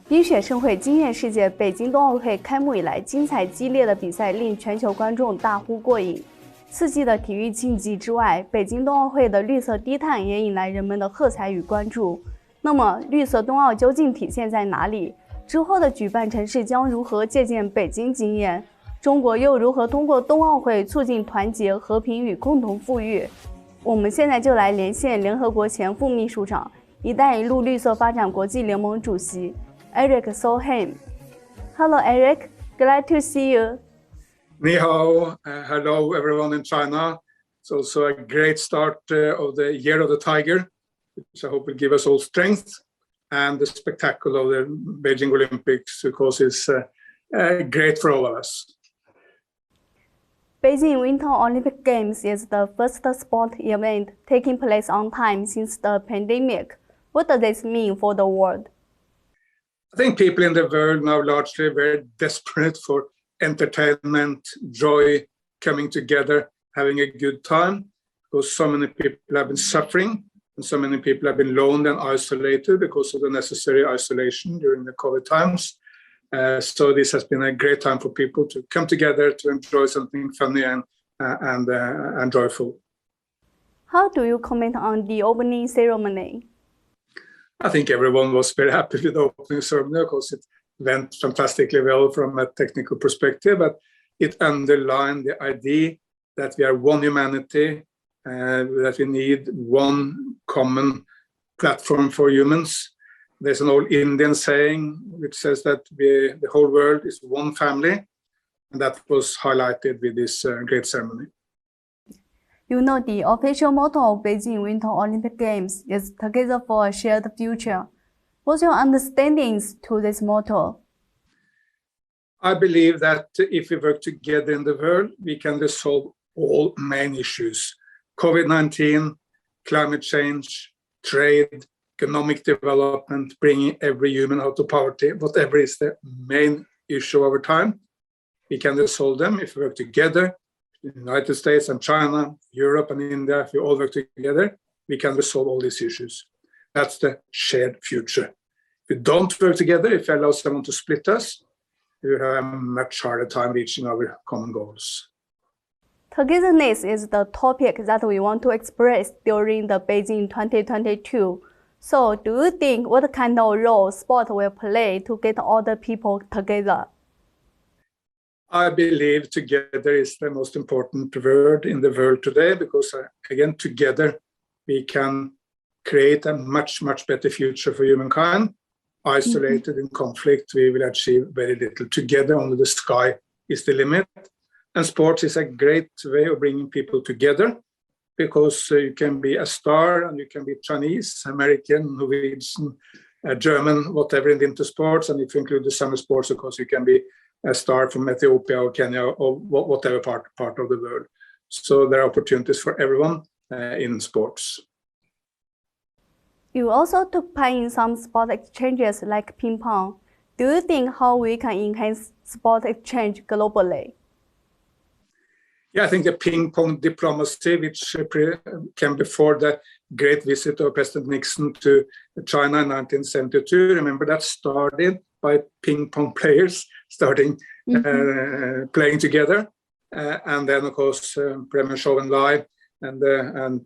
冰雪盛会惊艳世界，北京冬奥会开幕以来，精彩激烈的比赛令全球观众大呼过瘾。刺激的体育竞技之外，北京冬奥会的绿色低碳也引来人们的喝彩与关注。那么，绿色冬奥究竟体现在哪里？之后的举办城市将如何借鉴北京经验？中国又如何通过冬奥会促进团结、和平与共同富裕？我们现在就来连线联合国前副秘书长、“一带一路”绿色发展国际联盟主席 Erik Solheim. Hello, Erik. Glad to see you. 你好, hello everyone in China. It's also a great start of the Year of the Tiger, which I hope will give us all strength, and the spectacle of the Beijing Olympics, because it's great for all of us. Beijing Winter Olympic Games is the first sport event taking place on time since the pandemic. What does this mean for the world? I think people in the world now largely very desperate for entertainment, joy, coming together, having a good time, because so many people have been suffering and so many people have been lonely and isolated because of the necessary isolation during the COVID times. So this has been a great time for people to come together to enjoy something funny and joyful. How do you comment on the opening ceremony? I think everyone was very happy with the opening ceremony because it went fantastically well from a technical perspective, but it underlined the idea that we are one humanity, that we need one common platform for humans. There's an old Indian saying which says that the whole world is one family, and that was highlighted with this great ceremony. You know, the official motto of Beijing Winter Olympic Games is "Together for a Shared Future." What's your understanding to this motto? I believe that if we work together in the world, we can resolve all main issues. COVID-19, climate change, trade, economic development, bringing every human out of poverty, whatever is the main issue over time, we can resolve them if we work together. The United States and China, Europe and India, if we all work together, we can resolve all these issues. That's the shared future. If we don't work together, if we allow someone to split us, we will have a much harder time reaching our common goals. Togetherness is the topic that we want to express during the Beijing 2022. So, do you think what kind of role sport will play to get all the people together? I believe together is the most important word in the world today, because again, together we can create a much, much better future for humankind. Isolated in conflict, we will achieve very little. Together, only the sky is the limit. And sports is a great way of bringing people together, because you can be a star and you can be Chinese, American, Norwegian, German, whatever in winter sports. And if you include the summer sports, of course, you can be a star from Ethiopia or Kenya or whatever part of the world. So there are opportunities for everyone in sports. You also took part in some sport exchanges like ping pong. Do you think how we can enhance sport exchange globally? Yeah, I think the ping pong diplomacy, which came before the great visit of President Nixon to China in 1972, remember that started by ping pong players starting playing together. And then, of course, Premier Zhou Enlai and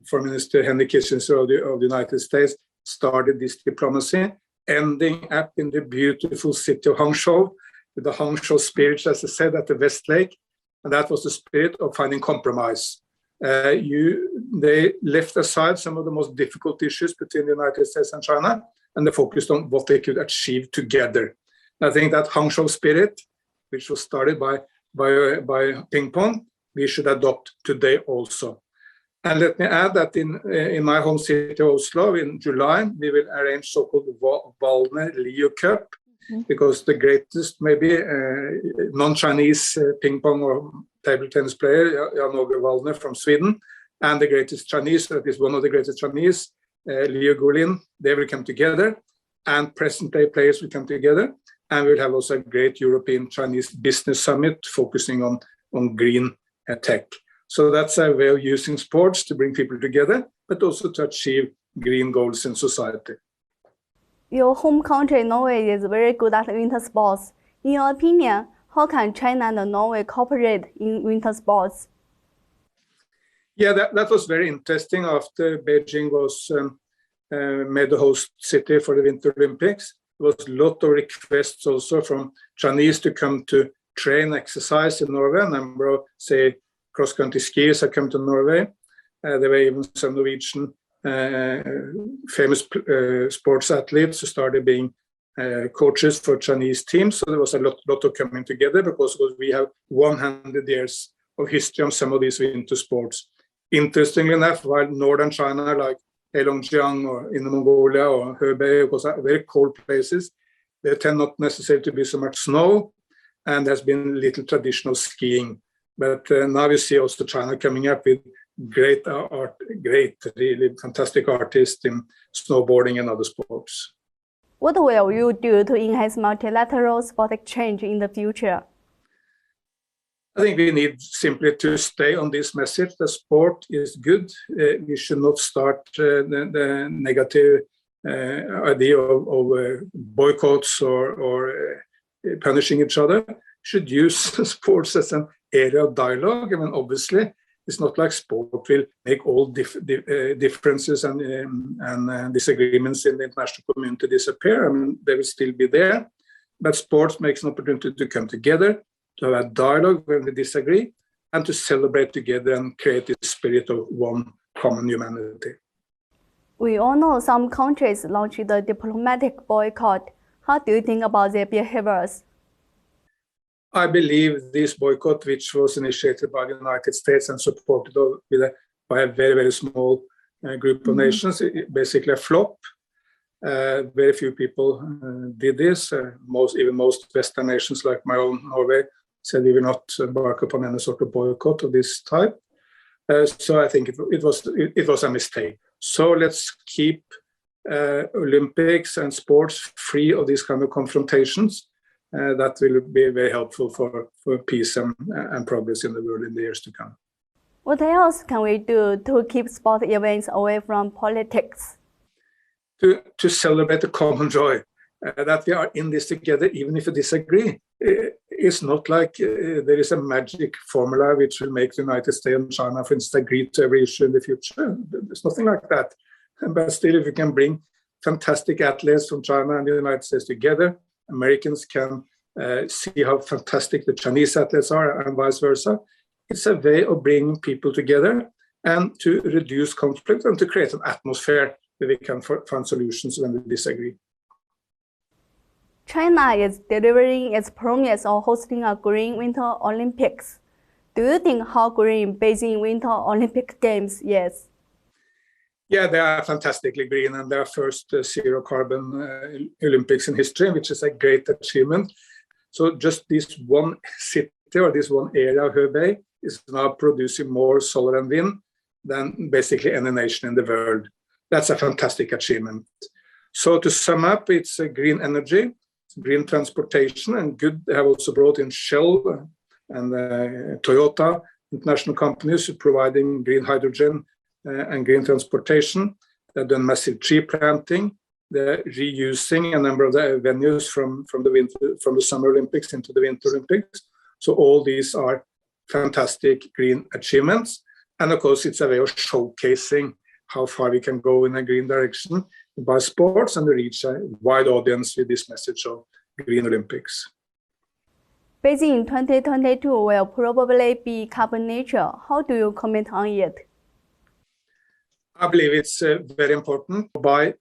Foreign Minister Henry Kissinger of the United States started this diplomacy, ending up in the beautiful city of Hangzhou, with the Hangzhou spirit, as I said, at the West Lake. And that was the spirit of finding compromise. They left aside some of the most difficult issues between the United States and China, and they focused on what they could achieve together. And I think that Hangzhou spirit, which was started by ping pong, we should adopt today also. And let me add that in my home city of Oslo in July, we will arrange so-called Waldner Leo Cup, because the greatest maybe non-Chinese ping pong or table tennis player, Jan-Åge Waldner from Sweden, and the greatest Chinese, that is one of the greatest Chinese, Leo Gulin, they will come together, and present-day players will come together, and we'll have also a great European Chinese business summit focusing on green tech. So that's a way of using sports to bring people together, but also to achieve green goals in society. Your home country, Norway, is very good at winter sports. In your opinion, how can China and Norway cooperate in winter sports? Yeah, that was very interesting after Beijing was made the host city for the Winter Olympics. There was a lot of requests also from Chinese to come to train, exercise in Norway. A number of, say, cross-country skiers have come to Norway. There were even some Norwegian famous sports athletes who started being coaches for Chinese teams. So there was a lot of coming together because we have 100 years of history on some of these winter sports. Interestingly enough, while northern China, like Heilongjiang or Inner Mongolia or Hebei, because are very cold places, there tend not necessarily to be so much snow, and there's been little traditional skiing. But now we see also China coming up with great art, really fantastic artists in snowboarding and other sports. What will you do to enhance multilateral sport exchange in the future? I think we need simply to stay on this message that sport is good. We should not start the negative idea of boycotts or punishing each other. We should use sports as an area of dialogue. I mean, obviously, it's not like sport will make all differences and disagreements in the international community disappear. I mean, they will still be there. But sports makes an opportunity to come together, to have a dialogue when we disagree, and to celebrate together and create the spirit of one common humanity. We all know some countries launched the diplomatic boycott. How do you think about their behaviors? I believe this boycott, which was initiated by the United States and supported by a very, very small group of nations, basically a flop. Very few people did this. Even most Western nations, like my own Norway, said we will not embark upon any sort of boycott of this type. So I think it was a mistake. So let's keep Olympics and sports free of these kind of confrontations. That will be very helpful for peace and progress in the world in the years to come. What else can we do to keep sport events away from politics? To celebrate the common joy, that we are in this together, even if we disagree. It's not like there is a magic formula which will make the United States and China, for instance, agree to every issue in the future. There's nothing like that. But still, if we can bring fantastic athletes from China and the United States together, Americans can see how fantastic the Chinese athletes are and vice versa. It's a way of bringing people together and to reduce conflict and to create an atmosphere where we can find solutions when we disagree. China is delivering its promise of hosting a Green Winter Olympics. Do you think how green Beijing Winter Olympic Games is? Yeah, they are fantastically green, and they are first zero carbon Olympics in history, which is a great achievement. So just this one city or this one area of Hebei is now producing more solar and wind than basically any nation in the world. That's a fantastic achievement. So to sum up, it's green energy, green transportation, and good. They have also brought in Shell and Toyota, international companies providing green hydrogen and green transportation. They've done massive tree planting. They're reusing a number of the venues from the Summer Olympics into the Winter Olympics. So all these are fantastic green achievements. And of course, it's a way of showcasing how far we can go in a green direction by sports and reach a wide audience with this message of Green Olympics. Beijing 2022 will probably be carbon neutral. How do you comment on it? I believe it's very important by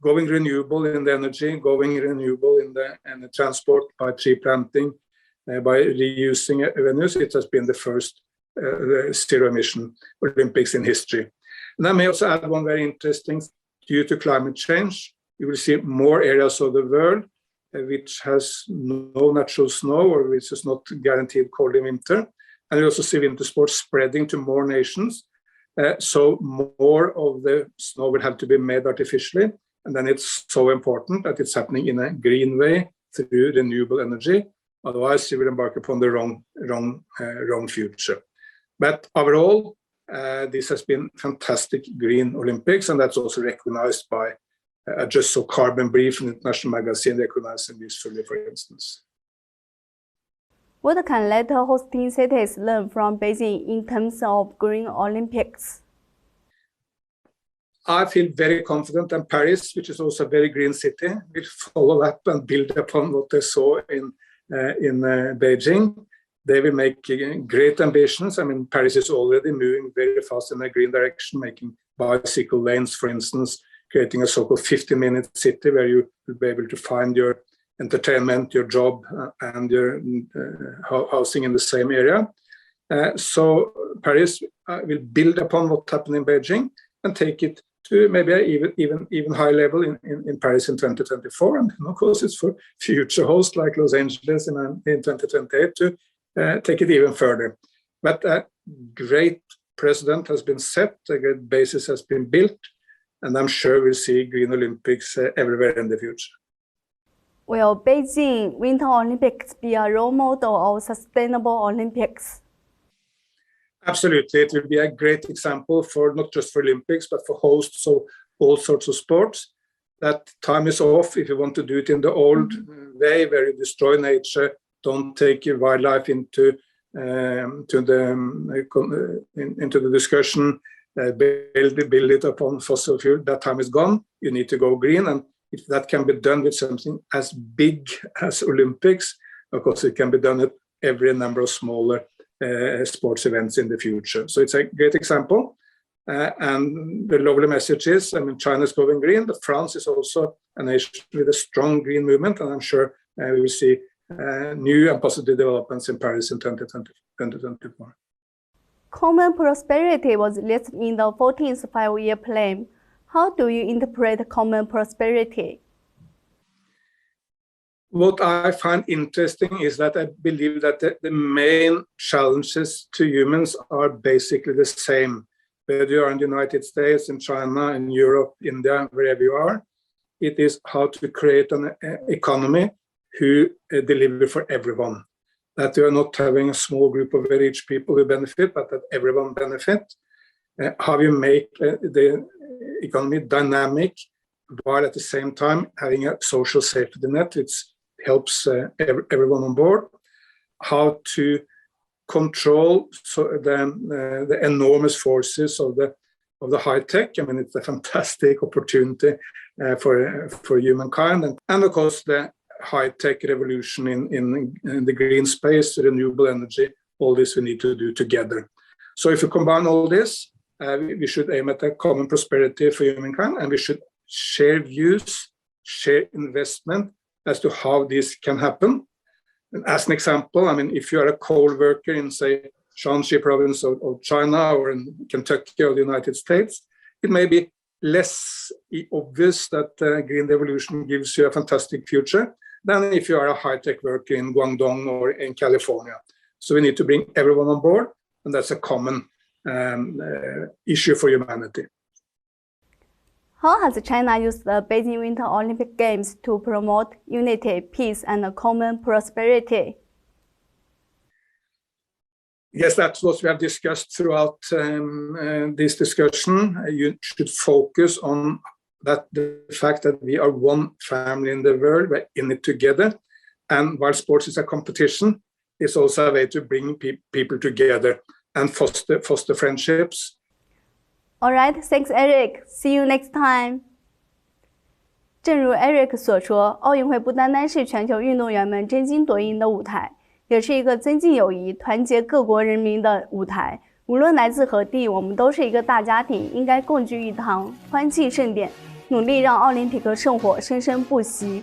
going renewable in the energy, going renewable in the transport, by tree planting, by reusing venues. It has been the first zero emission Olympics in history. And I may also add one very interesting, due to climate change, you will see more areas of the world which has no natural snow or which is not guaranteed cold in winter. And you also see winter sports spreading to more nations. So more of the snow will have to be made artificially. And then it's so important that it's happening in a green way through renewable energy. Otherwise, you will embark upon the wrong future. But overall, this has been fantastic Green Olympics, and that's also recognized by Just So Carbon Brief, an international magazine recognizing this fully, for instance. What can later hosting cities learn from Beijing in terms of Green Olympics? I feel very confident that Paris, which is also a very green city, will follow up and build upon what they saw in Beijing. They will make great ambitions. I mean, Paris is already moving very fast in a green direction, making bicycle lanes, for instance, creating a so-called 50-minute city where you will be able to find your entertainment, your job, and your housing in the same area. So Paris will build upon what happened in Beijing and take it to maybe an even higher level in Paris in 2024. And of course, it's for future hosts like Los Angeles in 2028 to take it even further. But a great precedent has been set, a great basis has been built, and I'm sure we'll see Green Olympics everywhere in the future. Will Beijing Winter Olympics be a role model of sustainable Olympics? Absolutely, it will be a great example for not just for Olympics, but for hosts of all sorts of sports. That time is off if you want to do it in the old way, where you destroy nature, don't take your wildlife into the discussion, build it upon fossil fuel. That time is gone. You need to go green, and if that can be done with something as big as Olympics, of course, it can be done at every number of smaller sports events in the future. So it's a great example. And the lovely message is, I mean, China is going green, but France is also a nation with a strong green movement. And I'm sure we will see new and positive developments in Paris in 2024. Common prosperity was listed in the 14th five-year plan. How do you interpret common prosperity? What I find interesting is that I believe that the main challenges to humans are basically the same. Whether you are in the United States, in China, in Europe, India, wherever you are, it is how to create an economy who deliver for everyone. That you are not having a small group of very rich people who benefit, but that everyone benefit. How you make the economy dynamic, while at the same time having a social safety net which helps everyone on board. How to control the enormous forces of the high tech. I mean, it's a fantastic opportunity for humankind, and of course the high tech revolution in the green space, renewable energy. All this we need to do together. So if you combine all this, we should aim at a common prosperity for humankind, and we should share views, share investment as to how this can happen. And as an example, I mean, if you are a coal worker in, say, Shanxi province of China or in Kentucky or the United States, it may be less obvious that green revolution gives you a fantastic future than if you are a high-tech worker in Guangdong or in California. So we need to bring everyone on board, and that's a common issue for humanity. How has China used the Beijing Winter Olympic Games to promote unity, peace, and common prosperity? Yes, that's what we have discussed throughout this discussion. You should focus on the fact that we are one family in the world, we're in it together. And while sports is a competition, it's also a way to bring people together and foster friendships. All right, thanks, Erik. See you next time. 正如 Erik 所说，奥运会不单单是全球运动员们争金夺银的舞台，也是一个增进友谊、团结各国人民的舞台。无论来自何地，我们都是一个大家庭，应该共聚一堂，欢庆盛典，努力让奥林匹克圣火生生不息。